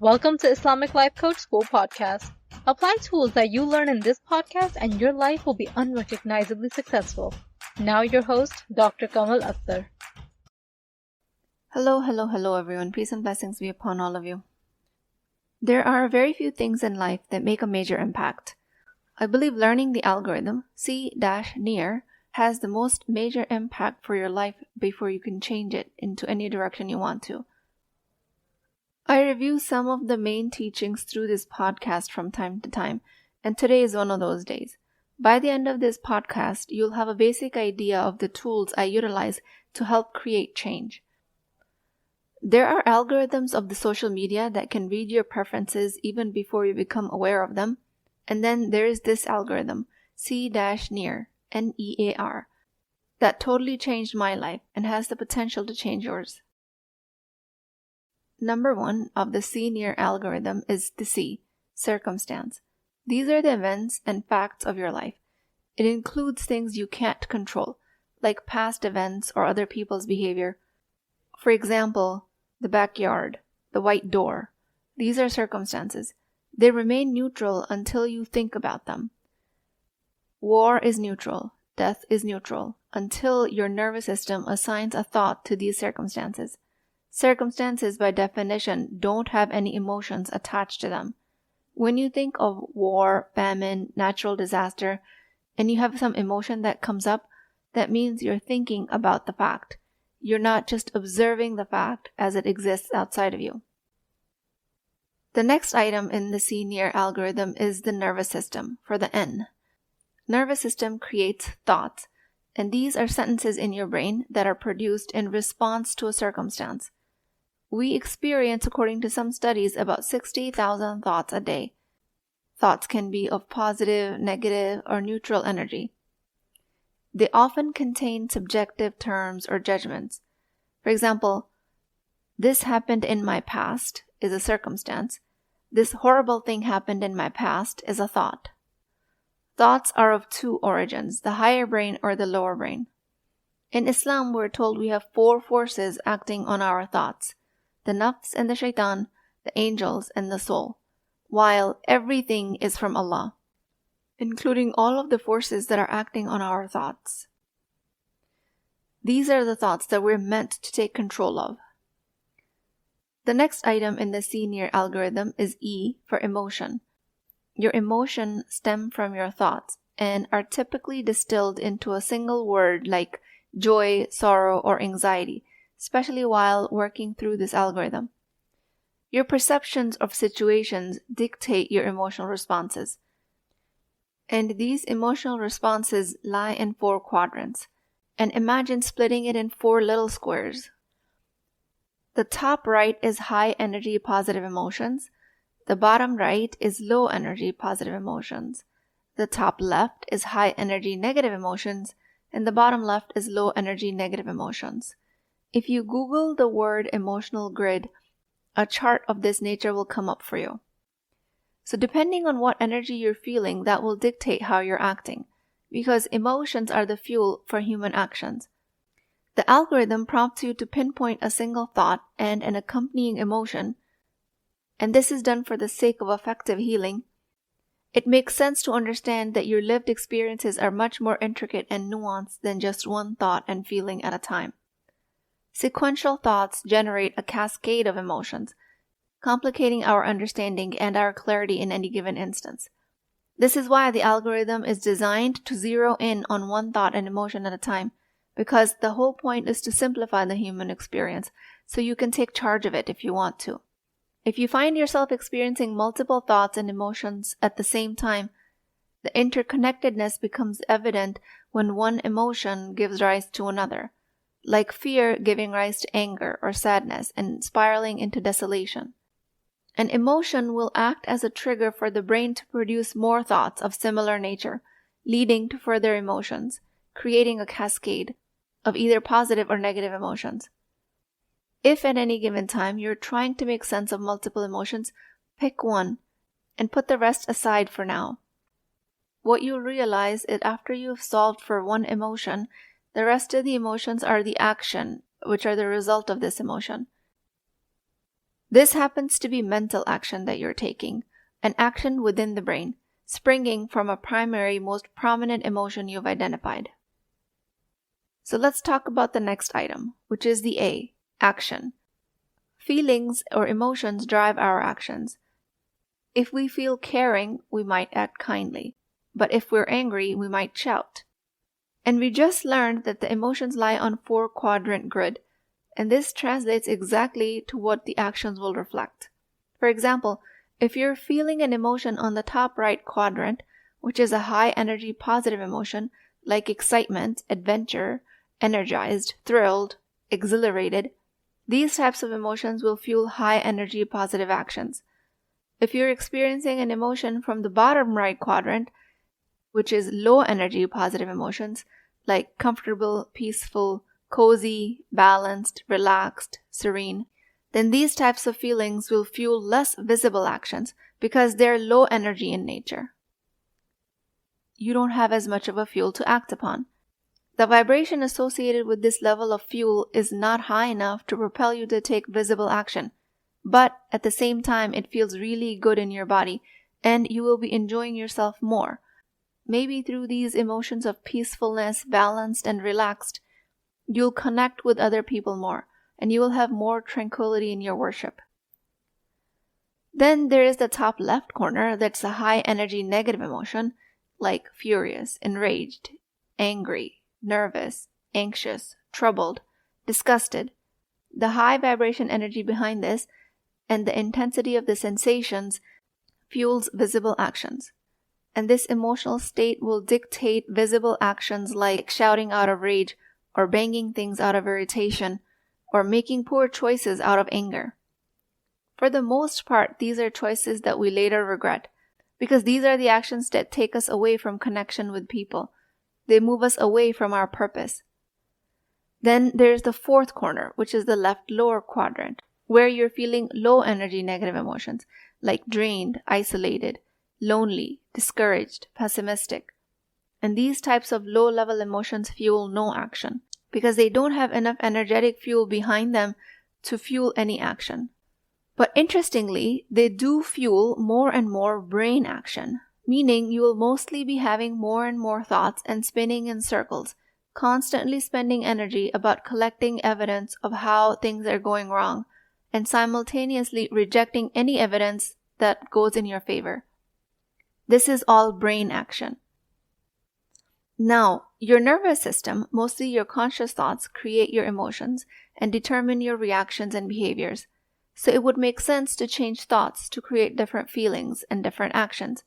Welcome to Islamic Life Coach School Podcast. Apply tools that you learn in this podcast and your life will be unrecognizably successful. Now your host, Dr. Kamal Akhtar. Hello everyone. Peace and blessings be upon all of you. There are very few things in life that make a major impact. I believe learning the algorithm, C-near, has the most major impact for your life before you can change it into any direction you want to. I review some of the main teachings through this podcast from time to time, and today is one of those days. By the end of this podcast, you'll have a basic idea of the tools I utilize to help create change. There are algorithms of the social media that can read your preferences even before you become aware of them, and then there is this algorithm, C-near, N-E-A-R, that totally changed my life and has the potential to change yours. Number 1 of the C-near algorithm is the C, circumstance. These are the events and facts of your life. It includes things you can't control, like past events or other people's behavior. For example, the backyard, the white door. These are circumstances. They remain neutral until you think about them. War is neutral. Death is neutral until your nervous system assigns a thought to these circumstances. Circumstances, by definition, don't have any emotions attached to them. When you think of war, famine, natural disaster, and you have some emotion that comes up, that means you're thinking about the fact. You're not just observing the fact as it exists outside of you. The next item in the C-near algorithm is the nervous system, for the N. Nervous system creates thoughts, and these are sentences in your brain that are produced in response to a circumstance. We experience, according to some studies, about 60,000 thoughts a day. Thoughts can be of positive, negative, or neutral energy. They often contain subjective terms or judgments. For example, this happened in my past is a circumstance. This horrible thing happened in my past is a thought. Thoughts are of two origins, the higher brain or the lower brain. In Islam, we're told we have 4 forces acting on our thoughts: the nafs and the shaitan, the angels, and the soul, while everything is from Allah, including all of the forces that are acting on our thoughts. These are the thoughts that we're meant to take control of. The next item in the C-near algorithm is E for emotion. Your emotions stem from your thoughts and are typically distilled into a single word like joy, sorrow, or anxiety, especially while working through this algorithm. Your perceptions of situations dictate your emotional responses. And these emotional responses lie in 4 quadrants. And imagine splitting it in 4 little squares. The top right is high energy positive emotions. The bottom right is low energy positive emotions. The top left is high energy negative emotions. And the bottom left is low energy negative emotions. If you Google the word emotional grid, a chart of this nature will come up for you. So depending on what energy you're feeling, that will dictate how you're acting, because emotions are the fuel for human actions. The algorithm prompts you to pinpoint a single thought and an accompanying emotion, and this is done for the sake of effective healing. It makes sense to understand that your lived experiences are much more intricate and nuanced than just one thought and feeling at a time. Sequential thoughts generate a cascade of emotions, complicating our understanding and our clarity in any given instance. This is why the algorithm is designed to zero in on one thought and emotion at a time, because the whole point is to simplify the human experience so you can take charge of it if you want to. If you find yourself experiencing multiple thoughts and emotions at the same time, the interconnectedness becomes evident when one emotion gives rise to another, like fear giving rise to anger or sadness and spiraling into desolation. An emotion will act as a trigger for the brain to produce more thoughts of similar nature, leading to further emotions, creating a cascade of either positive or negative emotions. If at any given time you're trying to make sense of multiple emotions, pick one and put the rest aside for now. What you'll realize is after you've solved for one emotion, the rest of the emotions are the action, which are the result of this emotion. This happens to be mental action that you're taking, an action within the brain, springing from a primary, most prominent emotion you've identified. So let's talk about the next item, which is the A, action. Feelings or emotions drive our actions. If we feel caring, we might act kindly. But if we're angry, we might shout. And we just learned that the emotions lie on 4-quadrant grid, and this translates exactly to what the actions will reflect. For example, if you're feeling an emotion on the top right quadrant, which is a high energy positive emotion like excitement, adventure, energized, thrilled, exhilarated, these types of emotions will fuel high energy positive actions. If you're experiencing an emotion from the bottom right quadrant, which is low energy positive emotions like comfortable, peaceful, cozy, balanced, relaxed, serene, then these types of feelings will fuel less visible actions because they're low energy in nature. You don't have as much of a fuel to act upon. The vibration associated with this level of fuel is not high enough to propel you to take visible action, but at the same time it feels really good in your body and you will be enjoying yourself more. Maybe through these emotions of peacefulness, balanced, and relaxed, you'll connect with other people more, and you will have more tranquility in your worship. Then there is the top left corner that's a high energy negative emotion, like furious, enraged, angry, nervous, anxious, troubled, disgusted. The high vibration energy behind this and the intensity of the sensations fuels visible actions. And this emotional state will dictate visible actions like shouting out of rage or banging things out of irritation or making poor choices out of anger. For the most part, these are choices that we later regret because these are the actions that take us away from connection with people. They move us away from our purpose. Then there's the 4th corner, which is the left lower quadrant, where you're feeling low energy negative emotions like drained, isolated, lonely, discouraged, pessimistic. And these types of low-level emotions fuel no action because they don't have enough energetic fuel behind them to fuel any action. But interestingly, they do fuel more and more brain action, meaning you will mostly be having more and more thoughts and spinning in circles, constantly spending energy about collecting evidence of how things are going wrong and simultaneously rejecting any evidence that goes in your favor. This is all brain action. Now, your nervous system, mostly your conscious thoughts, create your emotions and determine your reactions and behaviors. So it would make sense to change thoughts to create different feelings and different actions.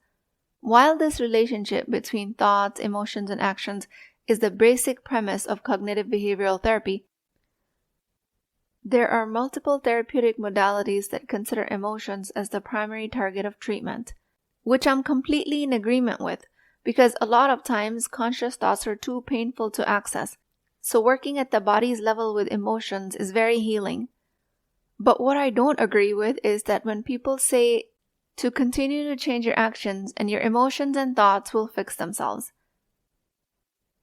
While this relationship between thoughts, emotions, and actions is the basic premise of cognitive behavioral therapy, there are multiple therapeutic modalities that consider emotions as the primary target of treatment, which I'm completely in agreement with because a lot of times conscious thoughts are too painful to access. So working at the body's level with emotions is very healing. But what I don't agree with is that when people say to continue to change your actions and your emotions and thoughts will fix themselves.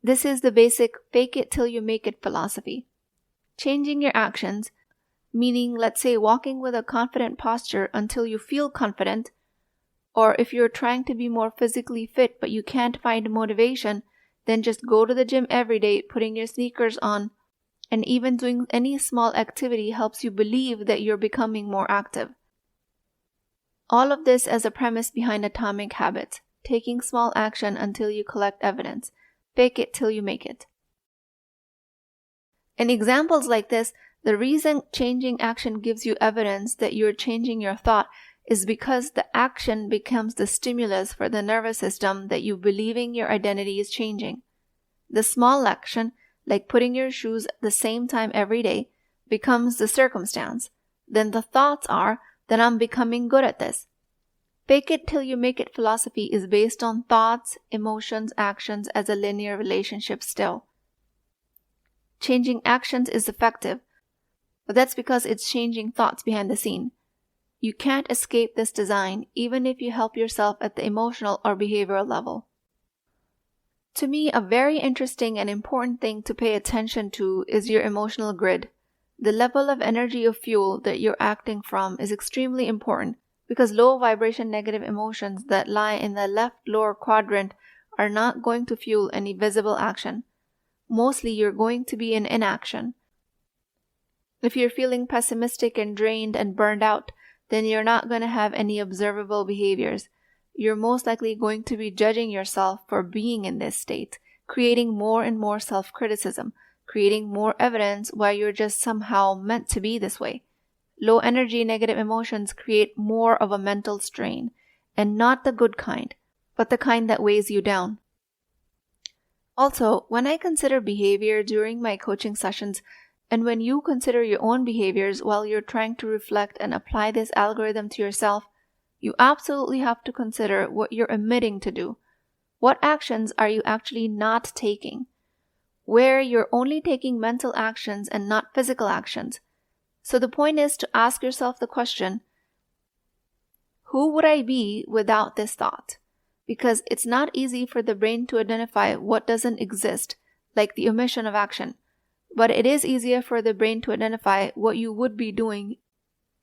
This is the basic fake it till you make it philosophy. Changing your actions, meaning let's say walking with a confident posture until you feel confident, or if you're trying to be more physically fit but you can't find motivation, then just go to the gym every day, putting your sneakers on, and even doing any small activity helps you believe that you're becoming more active. All of this as a premise behind atomic habits, taking small action until you collect evidence. Fake it till you make it. In examples like this, the reason changing action gives you evidence that you're changing your thought is because the action becomes the stimulus for the nervous system that you believing your identity is changing. The small action, like putting your shoes at the same time every day, becomes the circumstance. Then the thoughts are that I'm becoming good at this. Fake it till you make it philosophy is based on thoughts, emotions, actions as a linear relationship still. Changing actions is effective, but that's because it's changing thoughts behind the scene. You can't escape this design even if you help yourself at the emotional or behavioral level. To me, a very interesting and important thing to pay attention to is your emotional grid, The level of energy of fuel that you're acting from is extremely important because low vibration negative emotions that lie in the left lower quadrant are not going to fuel any visible action. Mostly you're going to be in inaction. If you're feeling pessimistic and drained and burned out, then you're not going to have any observable behaviors. You're most likely going to be judging yourself for being in this state, creating more and more self-criticism, creating more evidence why you're just somehow meant to be this way. Low energy negative emotions create more of a mental strain, and not the good kind, but the kind that weighs you down. Also, when I consider behavior during my coaching sessions, and when you consider your own behaviors while you're trying to reflect and apply this algorithm to yourself, you absolutely have to consider what you're omitting to do. What actions are you actually not taking? Where you're only taking mental actions and not physical actions. So the point is to ask yourself the question, who would I be without this thought? Because it's not easy for the brain to identify what doesn't exist, like the omission of action. But it is easier for the brain to identify what you would be doing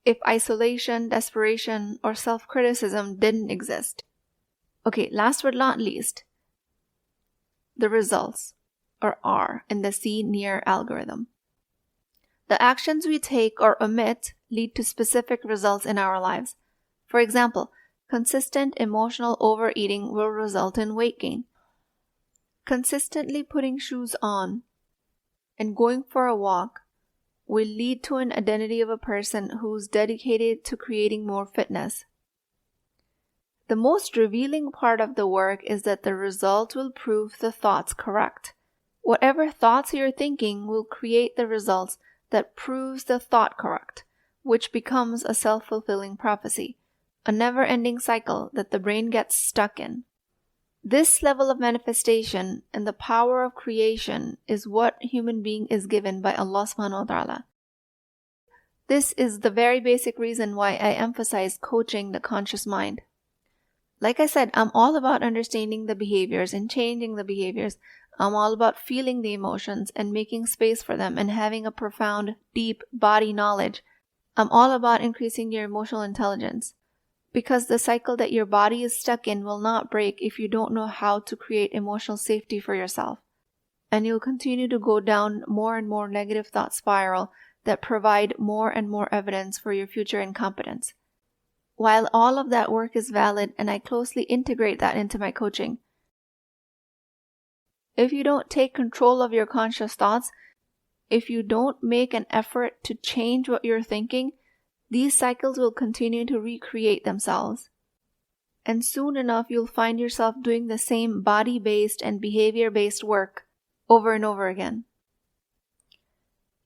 if isolation, desperation, or self-criticism didn't exist. Okay, last but not least, the results, or R, in the C-near algorithm. The actions we take or omit lead to specific results in our lives. For example, consistent emotional overeating will result in weight gain. Consistently putting shoes on and going for a walk will lead to an identity of a person who's dedicated to creating more fitness. The most revealing part of the work is that the result will prove the thoughts correct. Whatever thoughts you're thinking will create the results that proves the thought correct, which becomes a self-fulfilling prophecy, a never-ending cycle that the brain gets stuck in. This level of manifestation and the power of creation is what human being is given by Allah subhanahu wa ta'ala. This is the very basic reason why I emphasize coaching the conscious mind. Like I said, I'm all about understanding the behaviors and changing the behaviors. I'm all about feeling the emotions and making space for them and having a profound, deep body knowledge. I'm all about increasing your emotional intelligence. Because the cycle that your body is stuck in will not break if you don't know how to create emotional safety for yourself. And you'll continue to go down more and more negative thought spiral that provide more and more evidence for your future incompetence. While all of that work is valid and I closely integrate that into my coaching, if you don't take control of your conscious thoughts, if you don't make an effort to change what you're thinking, these cycles will continue to recreate themselves. And soon enough, you'll find yourself doing the same body-based and behavior-based work over and over again.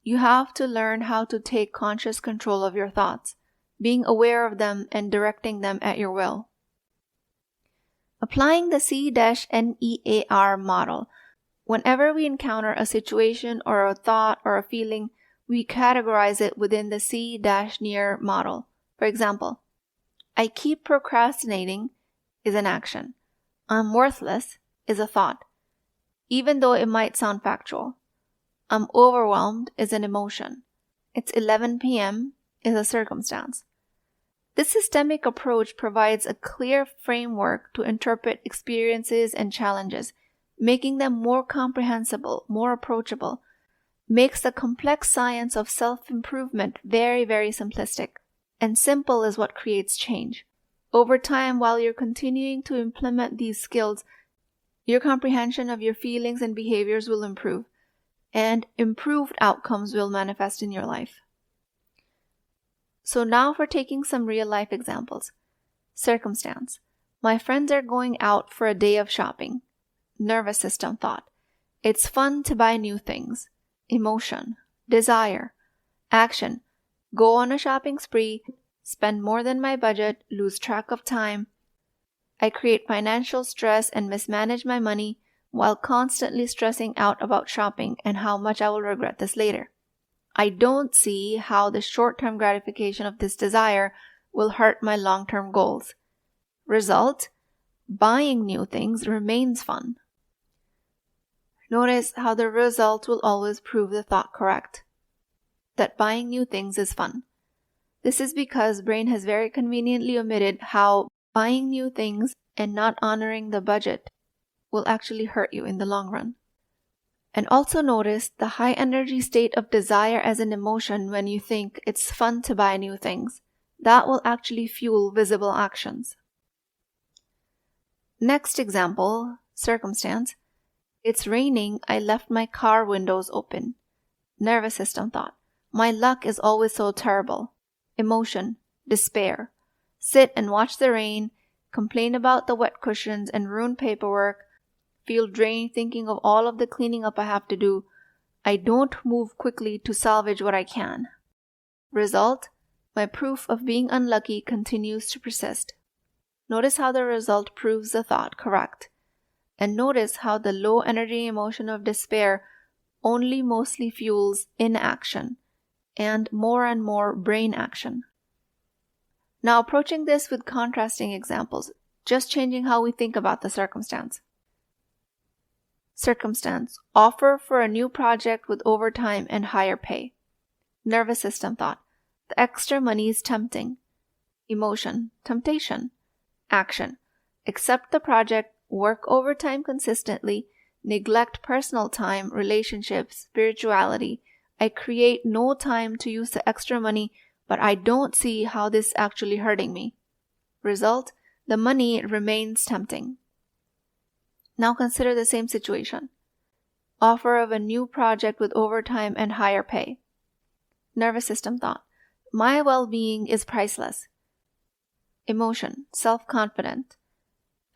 You have to learn how to take conscious control of your thoughts, being aware of them and directing them at your will. Applying the C-NEAR model, whenever we encounter a situation or a thought or a feeling, we categorize it within the C-NEAR model. For example, I keep procrastinating is an action. I'm worthless is a thought, even though it might sound factual. I'm overwhelmed is an emotion. It's 11 p.m. is a circumstance. This systemic approach provides a clear framework to interpret experiences and challenges, making them more comprehensible, more approachable, makes the complex science of self-improvement very, very simplistic. And simple is what creates change. Over time, while you're continuing to implement these skills, your comprehension of your feelings and behaviors will improve, and improved outcomes will manifest in your life. So now for taking some real-life examples. Circumstance. My friends are going out for a day of shopping. Nervous system thought. It's fun to buy new things. Emotion. Desire. Action. Go on a shopping spree. Spend more than my budget. Lose track of time. I create financial stress and mismanage my money while constantly stressing out about shopping and how much I will regret this later. I don't see how the short-term gratification of this desire will hurt my long-term goals. Result: buying new things remains fun. Notice how the result will always prove the thought correct. that buying new things is fun. This is because brain has very conveniently omitted how buying new things and not honoring the budget will actually hurt you in the long run. And also notice the high energy state of desire as an emotion when you think it's fun to buy new things. That will actually fuel visible actions. Next example, circumstance. It's raining, I left my car windows open. Nervous system thought. My luck is always so terrible. Emotion, despair. Sit and watch the rain, complain about the wet cushions and ruined paperwork, feel drained thinking of all of the cleaning up I have to do. I don't move quickly to salvage what I can. Result, my proof of being unlucky continues to persist. Notice how the result proves the thought correct. And notice how the low energy emotion of despair only mostly fuels inaction and more brain action. Now approaching this with contrasting examples, just changing how we think about the circumstance. Circumstance, offer for a new project with overtime and higher pay. Nervous system thought, the extra money is tempting. Emotion, temptation. Action, accept the project, work overtime consistently, neglect personal time, relationships, spirituality. I create no time to use the extra money, but I don't see how this is actually hurting me. Result, the money remains tempting. Now consider the same situation. Offer of a new project with overtime and higher pay. Nervous system thought, my well-being is priceless. Emotion, self-confident.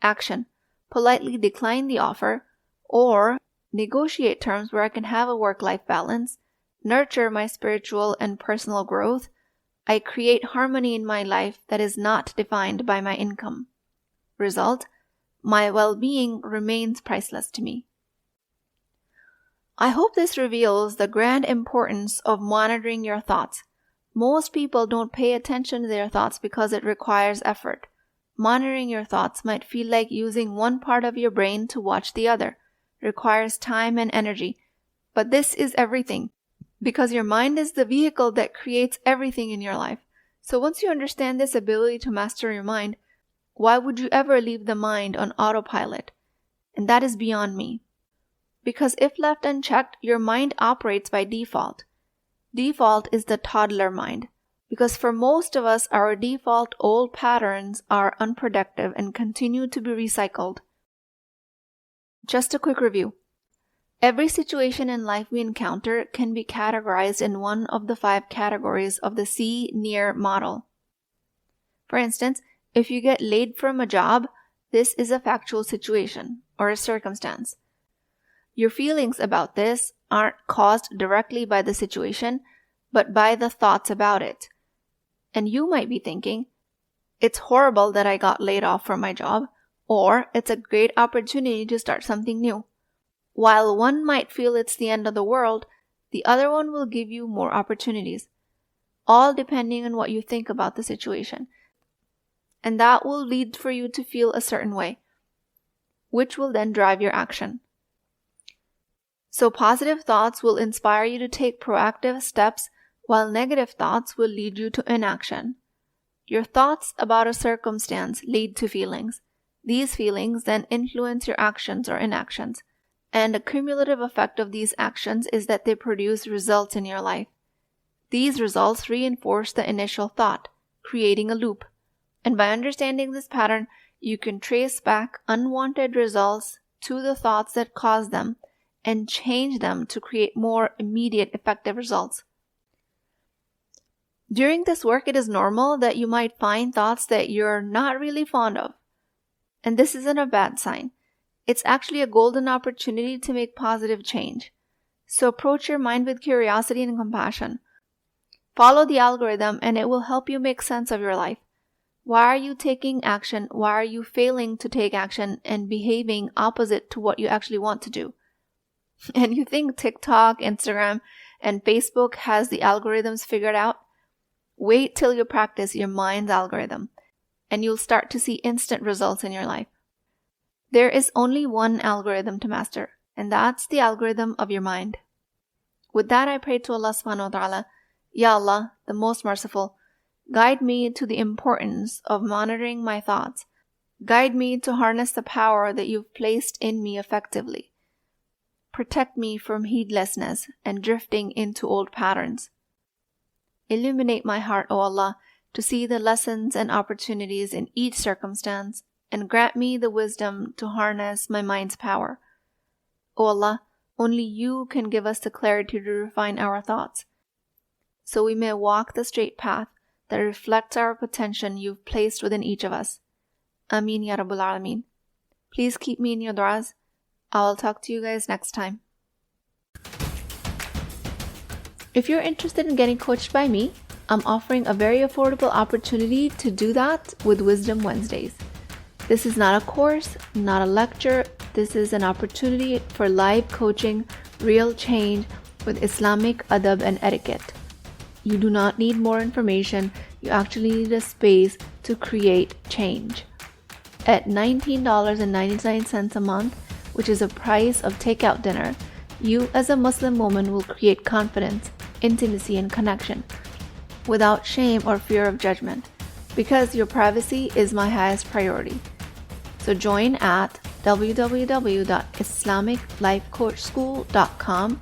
Action, politely decline the offer or negotiate terms where I can have a work-life balance, nurture my spiritual and personal growth. I create harmony in my life that is not defined by my income. Result, my well-being remains priceless to me. I hope this reveals the grand importance of monitoring your thoughts. Most people don't pay attention to their thoughts because it requires effort. Monitoring your thoughts might feel like using one part of your brain to watch the other. It requires time and energy. But this is everything, because your mind is the vehicle that creates everything in your life. So once you understand this ability to master your mind, why would you ever leave the mind on autopilot? And that is beyond me. Because if left unchecked, your mind operates by default. Default is the toddler mind. Because for most of us, our default old patterns are unproductive and continue to be recycled. Just a quick review. Every situation in life we encounter can be categorized in one of the 5 categories of the see near model. For instance, if you get laid from a job, this is a factual situation or a circumstance. Your feelings about this aren't caused directly by the situation, but by the thoughts about it. And you might be thinking, it's horrible that I got laid off from my job, or it's a great opportunity to start something new. While one might feel it's the end of the world, the other one will give you more opportunities, all depending on what you think about the situation. And that will lead for you to feel a certain way, which will then drive your action. So positive thoughts will inspire you to take proactive steps, while negative thoughts will lead you to inaction. Your thoughts about a circumstance lead to feelings. These feelings then influence your actions or inactions. And the cumulative effect of these actions is that they produce results in your life. These results reinforce the initial thought, creating a loop. And by understanding this pattern, you can trace back unwanted results to the thoughts that caused them and change them to create more immediate effective results. During this work, it is normal that you might find thoughts that you're not really fond of. And this isn't a bad sign. It's actually a golden opportunity to make positive change. So approach your mind with curiosity and compassion. Follow the algorithm and it will help you make sense of your life. Why are you taking action? Why are you failing to take action and behaving opposite to what you actually want to do? And you think TikTok, Instagram, and Facebook has the algorithms figured out? Wait till you practice your mind's algorithm, and you'll start to see instant results in your life. There is only one algorithm to master, and that's the algorithm of your mind. With that, I pray to Allah subhanahu wa ta'ala Ya Allah, the most merciful, guide me to the importance of monitoring my thoughts. Guide me to harness the power that you've placed in me effectively. Protect me from heedlessness and drifting into old patterns. Illuminate my heart, O Allah, to see the lessons and opportunities in each circumstance, and grant me the wisdom to harness my mind's power. O Allah, only you can give us the clarity to refine our thoughts, so we may walk the straight path that reflects our potential you've placed within each of us. Ameen Ya Rabbul Alameen. Please keep me in your du'as. I'll talk to you guys next time. If you're interested in getting coached by me, I'm offering a very affordable opportunity to do that with Wisdom Wednesdays. This is not a course, not a lecture. This is an opportunity for live coaching, real change with Islamic adab and etiquette. You do not need more information. You actually need a space to create change. At $19.99 a month, which is the price of takeout dinner, you as a Muslim woman will create confidence, intimacy, and connection without shame or fear of judgment, because your privacy is my highest priority. So join at www.islamiclifecoachschool.com,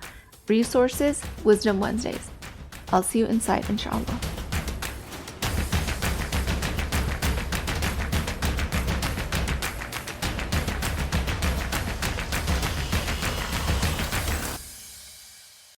resources, Wisdom Wednesdays. I'll see you inside, inshallah.